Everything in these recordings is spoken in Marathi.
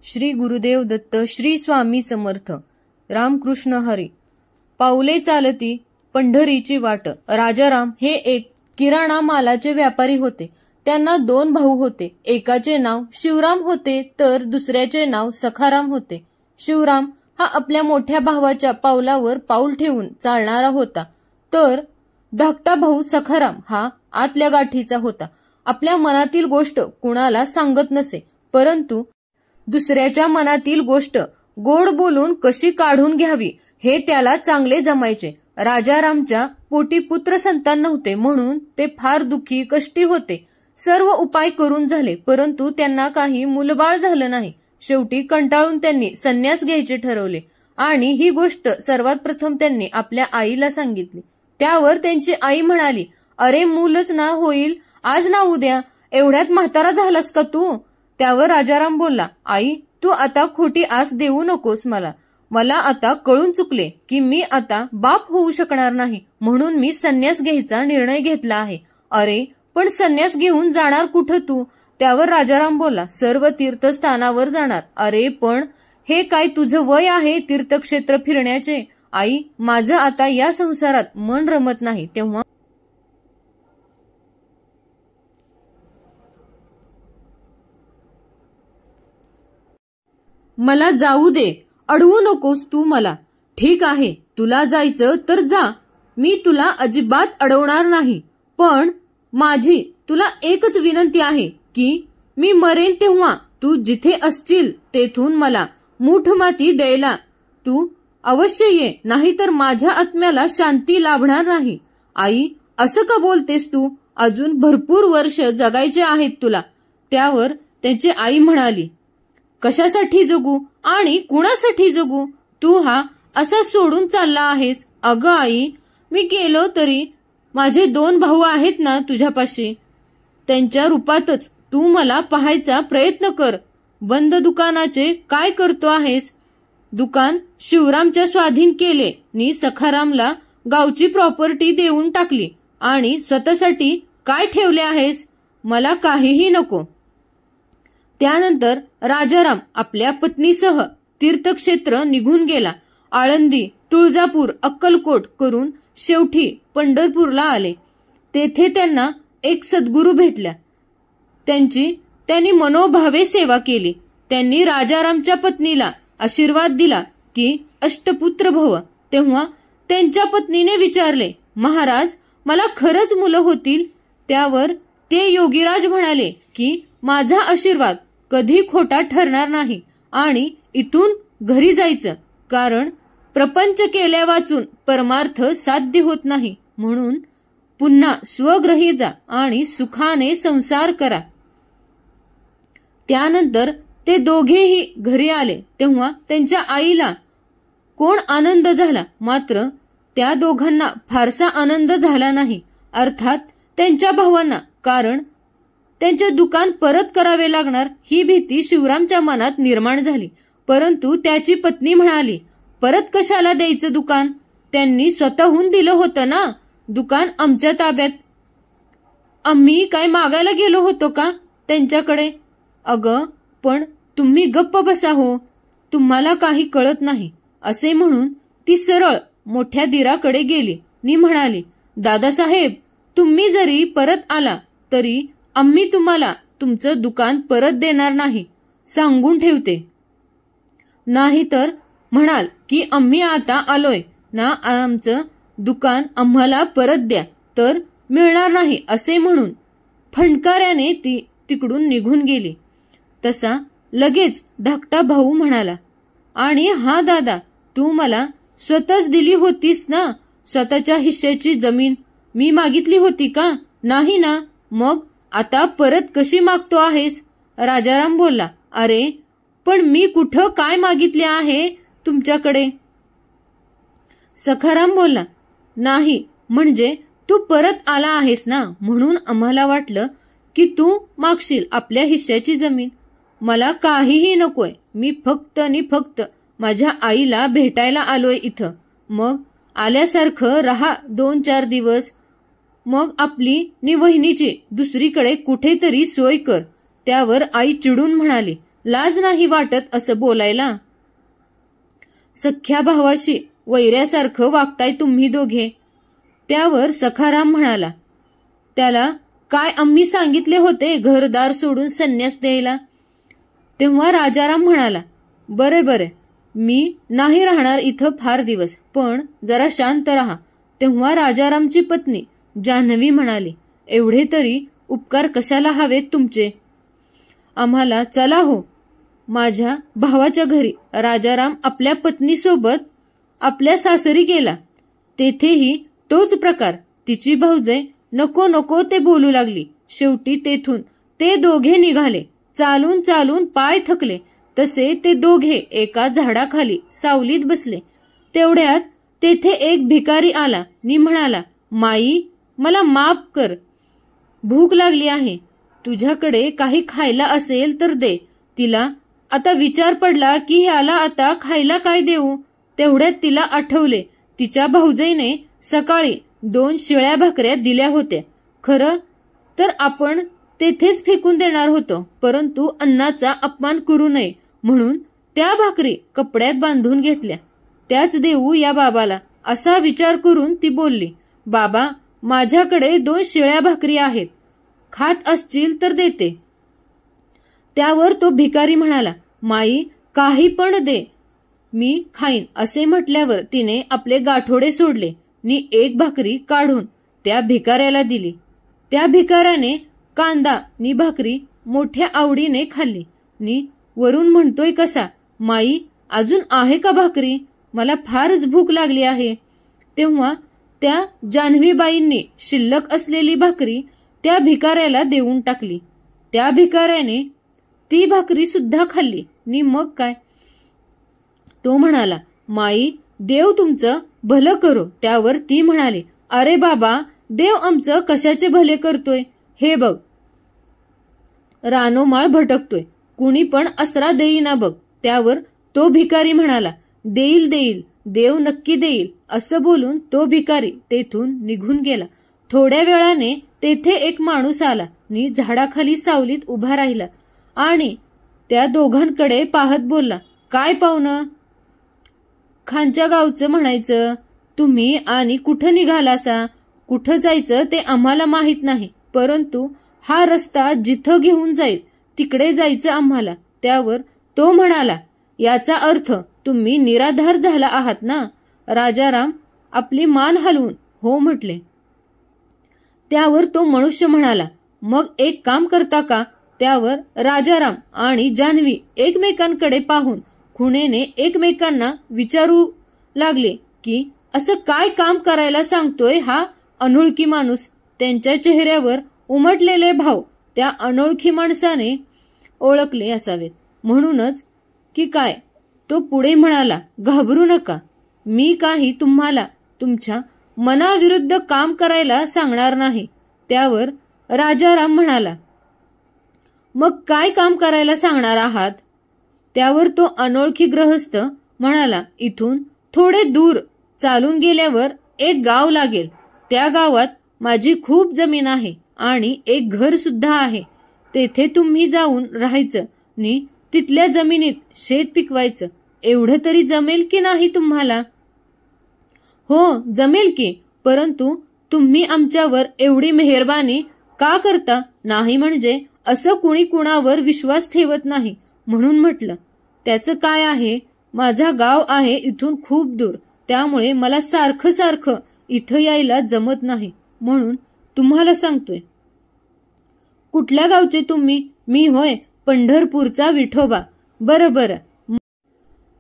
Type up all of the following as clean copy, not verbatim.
श्री गुरुदेव दत्त, श्री स्वामी समर्थ, रामकृष्ण हरी. पाऊले चालती पंढरीची वाट. राजाराम हे एक किराणा मालाचे व्यापारी होते. त्यांना 2 भाऊ होते. एकाचे नाव शिवराम होते तर दुसऱ्याचे नाव सखाराम होते. शिवराम हा आपल्या मोठ्या भावाच्या पावलावर पाऊल ठेवून चालणारा होता, तर धाकटा भाऊ सखाराम हा आतल्या गाठीचा होता. आपल्या मनातील गोष्ट कुणाला सांगत नसे, परंतु दुसऱ्याच्या मनातील गोष्ट गोड बोलून कशी काढून घ्यावी हे त्याला चांगले जमायचे. राजारामच्या पोटी पुत्र संतान नव्हते, म्हणून ते फार दुःखी कष्टी होते. सर्व उपाय करून झाले, परंतु त्यांना काही मुलबाळ झालं नाही. शेवटी कंटाळून त्यांनी संन्यास घ्यायचे ठरवले आणि ही गोष्ट सर्वात प्रथम त्यांनी आपल्या आईला सांगितली. त्यावर त्यांची आई म्हणाली, अरे मूलच ना होईल आज ना उद्या, एवढ्यात म्हातारा झालास का तू? त्यावर राजाराम बोलला, आई तू आता खोटी आस देऊ नकोस मला आता कळून चुकले की मी आता बाप होऊ शकणार नाही, म्हणून मी संन्यास घ्यायचा निर्णय घेतला आहे. अरे पण संन्यास घेऊन जाणार कुठं तू? त्यावर राजाराम बोलला, सर्व तीर्थस्थानावर जाणार. अरे पण हे काय तुझं वय आहे तीर्थक्षेत्र फिरण्याचे? आई माझं आता या संसारात मन रमत नाही, तेव्हा मला जाऊ दे, अडवू नकोस तू मला. ठीक आहे तुला जायचं तर जा, मी तुला अजिबात अडवणार नाही. पण माझी तुला एकच विनंती आहे की मी मरेन तेव्हा तू जिथे असशील तेथून मला मूठ माती द्यायला तू अवश्य ये, नाहीतर माझ्या आत्म्याला शांती लाभणार नाही. आई असं का बोलतेस तू? अजून भरपूर वर्ष जगायचे आहेत तुला. त्यावर त्यांची आई म्हणाली, कशासाठी जगू आणि कुणासाठी जगू? तू हा असा सोडून चालला आहेस. अगं आई, मी गेलो तरी माझे 2 भाऊ आहेत ना तुझ्यापाशी, त्यांच्या रूपातच तू मला पाहायचा प्रयत्न कर. बंद दुकानाचे काय करतो आहेस? दुकान शिवरामच्या स्वाधीन केले नी सखारामला गावची प्रॉपर्टी देऊन टाकली आणि स्वतःसाठी काय ठेवले आहेस? मला काहीही नको. त्यानंतर राजाराम आपल्या पत्नीसह तीर्थक्षेत्र निघून गेला. आळंदी, तुळजापूर, अक्कलकोट करून शेवटी पंढरपूरला आले. तेथे त्यांना एक सद्गुरू भेटल्या. त्यांनी मनोभावे सेवा केली. त्यांनी राजारामच्या पत्नीला आशीर्वाद दिला की अष्टपुत्र भव. तेव्हा त्यांच्या पत्नीने विचारले, महाराज मला खरंच मुलं होतील? त्यावर ते योगीराज म्हणाले की माझा आशीर्वाद कधी खोटा ठरणार नाही आणि इथून घरी जायचं, कारण प्रपंच केल्या वाचून परमार्थ साध्य होत नाही, म्हणून पुन्हा स्वगृही जा आणि सुखाने संसार करा. त्यानंतर ते दोघेही घरी आले. तेव्हा त्यांच्या आईला कोण आनंद झाला, मात्र त्या दोघांना फारसा आनंद झाला नाही, अर्थात त्यांच्या भावांना, कारण त्यांचे दुकान परत करावे लागणार ही भीती शिवरामच्या मनात निर्माण झाली. परंतु त्याची पत्नी म्हणाली, परत कशाला द्यायचं दुकान? त्यांनी स्वतःहून दिलं होतं ना दुकान आमच्या ताब्यात. आम्ही काय मागायला गेलो होतो का त्यांच्याकडे? अगं पण तुम्ही गप्प बसा हो, तुम्हाला काही कळत नाही. असे म्हणून ती सरळ मोठ्या दिराकडे गेली नी म्हणाली, दादासाहेब तुम्ही जरी परत आला तरी आम्ही तुम्हाला तुमचं दुकान परत देणार नाही, सांगून ठेवते. नाहीतर म्हणाल की आम्ही आता आलोय ना, आमचं दुकान आम्हाला परत द्या, तर मिळणार नाही. असे म्हणून फणकाऱ्याने ती तिकडून निघून गेली. तसा लगेच धाकटा भाऊ म्हणाला, आणि हा दादा तू मला स्वतःच दिली होतीस ना स्वतःच्या हिश्श्याची जमीन? मी मागितली होती का? नाही ना, मग आता परत कशी मागतो आहेस? राजाराम बोलला, अरे पण मी कुठं काय मागितले आहे तुमच्याकडे? सखाराम बोलला, नाही म्हणजे तू परत आला आहेस ना, म्हणून आम्हाला वाटलं की तू मागशील आपल्या हिश्श्याची जमीन. मला काहीही नकोय, मी फक्त आणि फक्त माझ्या आईला भेटायला आलोय इथं. मग आल्यासारखं राहा 2-4 दिवस, मग आपली नि वहिनीची दुसरीकडे कुठेतरी सोय कर. त्यावर आई चिडून म्हणाली, लाज नाही वाटत असं बोलायला? सख्या भावाशी वैऱ्यासारखं वागताय तुम्ही दोघे. त्यावर सखाराम म्हणाला, त्याला काय आम्ही सांगितले होते घरदार सोडून संन्यास द्यायला? तेव्हा राजाराम म्हणाला, बरे बरे, मी नाही राहणार इथं फार दिवस, पण जरा शांत राहा. तेव्हा राजारामची पत्नी जान्हवी म्हणाली, एवढे तरी उपकार कशाला हवेत तुमचे? आम्हाला चला हो. माझ्या भावाच्या घरी राजाराम आपल्या पत्नीसोबत आपल्या सासरी गेला. तेथेही तोच प्रकार. तिची भाऊजय नको नको ते बोलू लागली. शेवटी तेथून ते दोघे निघाले. चालून चालून पाय थकले तसे ते दोघे एका झाडाखाली सावलीत बसले. तेवढ्यात तेथे एक भिकारी आला नि म्हणाला, माई, मला माफ कर, भूक लागली आहे. तुझ्याकडे काही खायला असेल तर दे. तिला आता विचार पडला की ह्याला आता खायला काय देऊ. तेवढ्यात तिला आठवले तिच्या भाऊजईने सकाळी 2 शिळ्या भाकऱ्या दिल्या होत्या. खरं तर आपण तेथेच फेकून देणार होतो, परंतु अन्नाचा अपमान करू नये म्हणून त्या भाकरी कपड्यात बांधून घेतल्या. त्याच देऊ या बाबाला असा विचार करून ती बोलली, बाबा, माझ्याकडे 2 शिळ्या भाकरी आहेत, खात असतील तर देते. त्यावर तो भिकारी म्हणाला, माई, काही पण दे, मी खाईन. असे म्हटल्यावर तिने आपले गाठोडे सोडले नि एक भाकरी काढून त्या भिकाऱ्याला दिली. त्या भिकाऱ्याने कांदा नि भाकरी मोठ्या आवडीने खाल्ली नि वरून म्हणतोय कसा, माई, अजून आहे का भाकरी? मला फारच भूक लागली आहे. तेव्हा त्या जान्हवीबाईंनी शिल्लक असलेली भाकरी त्या भिकाऱ्याला देऊन टाकली. त्या भिकाऱ्याने ती भाकरी सुद्धा खाल्ली नि मग काय? तो म्हणाला, माई, देव तुमचं भलं करो. त्यावर ती म्हणाली, अरे बाबा, देव आमचं कशाचे भले करतोय? हे बघ, रानोमाळ भटकतोय, कुणी पण आसरा देईना बघ. त्यावर तो भिकारी म्हणाला, देईल देईल, देव नक्की देईल. असं बोलून तो भिकारी तेथून निघून गेला. थोड्या वेळाने तेथे एक माणूस आला नि झाडाखाली सावलीत उभा राहिला आणि त्या दोघांकडे पाहत बोलला, काय पाहुणं? खानच्या गावचं म्हणायचं. तुम्ही आणि कुठं निघालासा? कुठं जायचं ते आम्हाला माहित नाही, परंतु हा रस्ता जिथं घेऊन जाईल तिकडे जायचं आम्हाला. त्यावर तो म्हणाला, याचा अर्थ तुम्ही निराधार झाला आहात ना? राजाराम आपली मान हलवून हो म्हटले. त्यावर तो मनुष्य म्हणाला, मग एक काम करता का? त्यावर राजाराम आणि जान्हवी एकमेकांकडे पाहून खुणेने एकमेकांना विचारू लागले की असं काय काम करायला सांगतोय हा अनोळखी माणूस. त्यांच्या चेहऱ्यावर उमटलेले भाव त्या अनोळखी माणसाने ओळखले असावेत. म्हणूनच की काय, तो पुढे म्हणाला, घाबरू नका, मी काही तुम्हाला तुमच्या मनाविरुद्ध काम करायला सांगणार नाही. त्यावर राजाराम म्हणाला, मग काय काम करायला सांगणार आहात? त्यावर तो अनोळखी गृहस्थ म्हणाला, इथून थोडे दूर चालून गेल्यावर एक गाव लागेल. त्या गावात माझी खूप जमीन आहे आणि एक घर सुद्धा आहे. तेथे तुम्ही जाऊन राहायचं नि तिथल्या जमिनीत शेत पिकवायचं. एवढं तरी जमेल की नाही तुम्हाला? हो, जमेल की, परंतु तुम्ही आमच्यावर एवढी मेहरबानी का करता? नाही म्हणजे असं कुणी कुणावर विश्वास ठेवत नाही म्हणून म्हटलं. त्याचं काय आहे, माझा गाव आहे इथून खूप दूर, त्यामुळे मला सारखं सारखं इथं यायला जमत नाही, म्हणून तुम्हाला सांगतोय. कुठल्या गावचे तुम्ही? मी होय, पंढरपूरचा विठोबा. बरं बरं,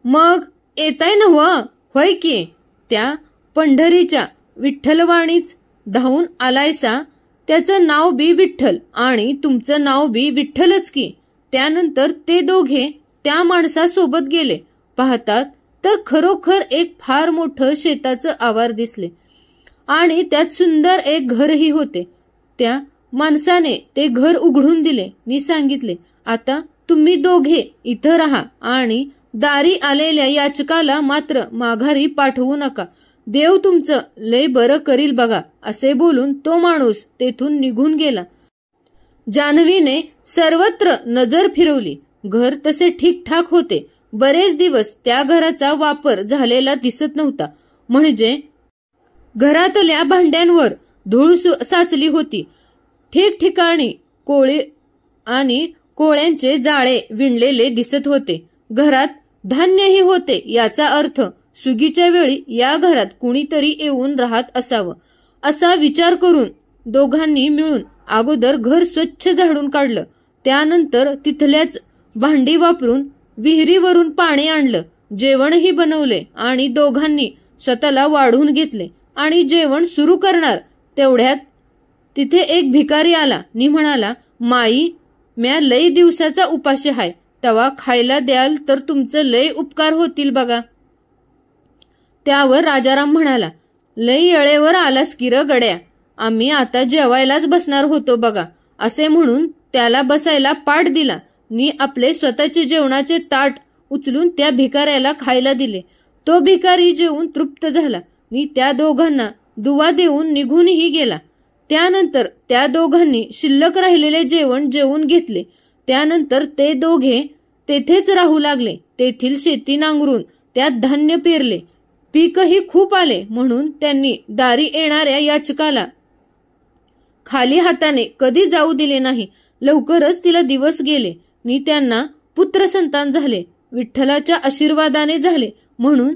मग येताय ना? होय की, त्या पंढरीच्या विठ्ठलवाणीच धावून आलायसा. त्याचं नाव बी विठ्ठल आणि तुमचं नाव बी विठ्ठलच की. त्यानंतर ते दोघे त्या माणसासोबत गेले. पाहतात तर खरोखर एक फार मोठं शेताचं आवार दिसले आणि त्यात सुंदर एक घरही होते. त्या माणसाने ते घर उघडून दिले मी सांगितले, आता तुम्ही दोघे इथं राहा आणि दारी आलेल्या याचकाला मात्र माघारी पाठवू नका. देव तुमचं लय बरं करील बघा. असे बोलून तो माणूस तेथून निघून गेला. जान्हवीने सर्वत्र नजर फिरवली घर तसे ठीकठाक होते. बरेच दिवस त्या घराचा वापर झालेला दिसत नव्हता. म्हणजे घरातल्या भांड्यांवर धूळ साचली होती. ठिकठिकाणी कोळी आणि कोळ्यांचे जाळे विणलेले दिसत होते. घरात धान्यही होते. याचा अर्थ सुगीच्या वेळी या घरात कुणीतरी येऊन राहत असावं असा विचार करून दोघांनी मिळून अगोदर घर स्वच्छ झाडून काढलं. त्यानंतर तिथल्याच भांडी वापरून विहिरीवरून पाणी आणलं. जेवणही बनवले आणि दोघांनी स्वतःला वाढून घेतले आणि जेवण सुरू करणार तेवढ्यात तिथे एक भिकारी आला नि म्हणाला, माई, म्या लय दिवसाचा उपाशी हाय, तवा खायला द्याल तर तुमचं लय उपकार होतील बघा. त्यावर राजाराम म्हणाला, लय येळेवर आलास की र गड्या, आम्ही आता जेवायलाच बसणार होतो बघा. असे म्हणून त्याला बसायला पाट दिला नि आपले स्वतःचे जेवणाचे ताट उचलून त्या भिकाऱ्याला खायला दिले. तो भिकारी जेवून तृप्त झाला नि त्या दोघांना दुवा देऊन निघूनही गेला. त्यानंतर त्या दोघांनी शिल्लक राहिलेले जेवण जेवून घेतले. त्यानंतर ते दोघे तेथेच राहू लागले. तेथील शेती नांगरून त्यात धान्य पेरले. पीकही खूप आले म्हणून त्यांनी दारी येणाऱ्या याचकाला खाली हाताने कधी जाऊ दिले नाही. लवकरच तिला दिवस गेले नि त्यांना पुत्र संतान झाले. विठ्ठलाच्या आशीर्वादाने झाले म्हणून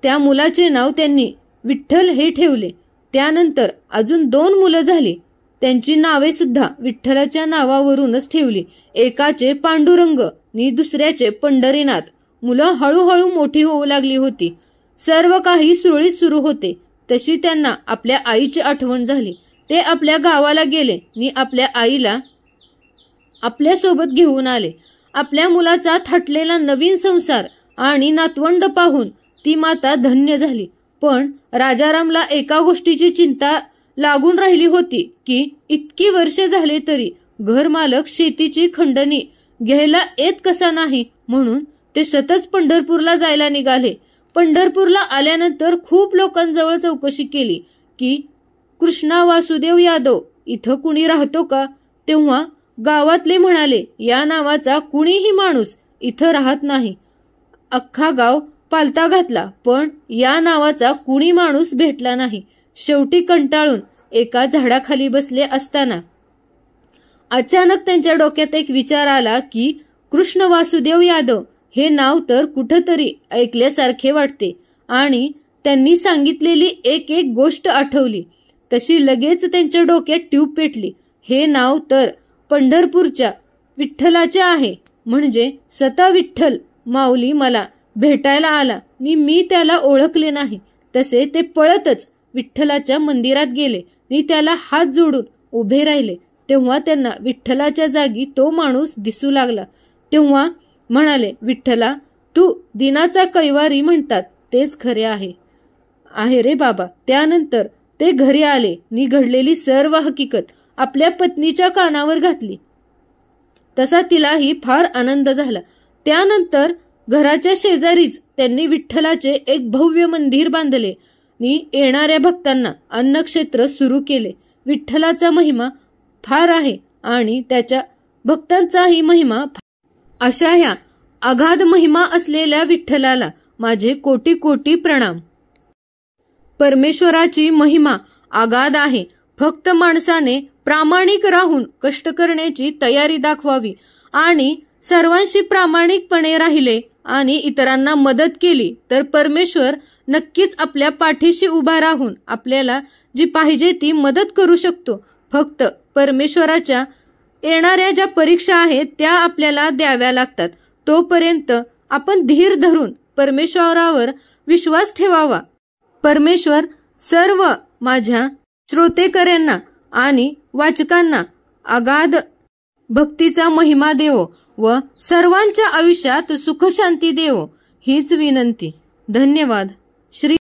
त्या मुलाचे नाव त्यांनी विठ्ठल हे ठेवले. त्यानंतर अजून 2 मुलं झाली. त्यांची नावे सुद्धा विठ्ठलाच्या नावावरूनच ठेवली. एकाचे पांडुरंग नि दुसऱ्याचे पंढरीनाथ. मुलं हळूहळू मोठी होऊ लागली होती. सर्व काही सुरळीत सुरू होते. तशी त्यांना आपल्या आईची आठवण झाली. ते आपल्या गावाला गेले नि आपल्या आईला आपल्यासोबत घेऊन आले. आपल्या मुलाचा थाटलेला नवीन संसार आणि नातवंड पाहून ती माता धन्य झाली. पण राजारामला एका गोष्टीची चिंता लागून राहिली होती की इतकी वर्षे झाले तरी घरमालक शेतीची खंडणी घ्यायला येत कसा नाही. म्हणून ते स्वतःच पंढरपूरला जायला निघाले. पंढरपूरला आल्यानंतर खूप लोकांजवळ चौकशी केली की कृष्णा वासुदेव यादव इथं कुणी राहतो का. तेव्हा गावातले म्हणाले, या नावाचा कुणीही माणूस इथं राहत नाही. अख्खा गाव पालता घातला पण या नावाचा कुणी माणूस भेटला नाही. शेवटी कंटाळून एका झाडाखाली बसले असताना अचानक त्यांच्या डोक्यात एक विचार आला की कृष्ण वासुदेव यादव हे नाव तर कुठंतरी ऐकल्यासारखे वाटते. आणि त्यांनी सांगितलेली एक गोष्ट आठवली. तशी लगेच त्यांच्या डोक्यात ट्यूब पेटली. हे नाव तर पंढरपूरच्या विठ्ठलाचे आहे. म्हणजे स्वतः विठ्ठल माऊली मला भेटायला आला नि मी त्याला ओळखले नाही. तसे ते पळतच विठ्ठलाच्या मंदिरात गेले नि त्याला हात जोडून उभे राहिले. तेव्हा त्यांना विठ्ठलाच्या जागी तो माणूस दिसू लागला. तेव्हा म्हणाले, विठ्ठला, तू दिनाचा कैवारी म्हणतात तेच खरे आहे रे बाबा. त्यानंतर ते घरी आले नि घडलेली सर्व हकीकत आपल्या पत्नीच्या कानावर घातली. तसा तिलाही फार आनंद झाला. त्यानंतर घराच्या शेजारीच त्यांनी विठ्ठलाचे एक भव्य मंदिर बांधले नि येणाऱ्या भक्तांना अन्नक्षेत्र सुरू केले. विठ्ठलाचा महिमा फार आहे आणि त्याच्या भक्तांचाही महिमा. अशा ह्या अगाध महिमा असलेल्या विठ्ठलाला माझे कोटी कोटी प्रणाम. परमेश्वराची महिमा अगाध आहे. फक्त माणसाने प्रामाणिक राहून कष्ट करण्याची तयारी दाखवावी आणि सर्वांशी प्रामाणिकपणे राहिले आणि इतरांना मदत केली तर परमेश्वर नक्कीच आपल्या पाठीशी उभा राहून आपल्याला जी पाहिजे ती मदत करू शकतो. फक्त परमेश्वराच्या येणाऱ्या ज्या परीक्षा आहेत त्या आपल्याला द्याव्या लागतात. तोपर्यंत आपण धीर धरून परमेश्वरावर विश्वास ठेवावा. परमेश्वर सर्व माझ्या श्रोतेकऱ्यांना आणि वाचकांना अगाध भक्तीचा महिमा देवो व सर्वांच्या आयुष्यात सुख शांती देवो हीच विनंती. धन्यवाद. श्री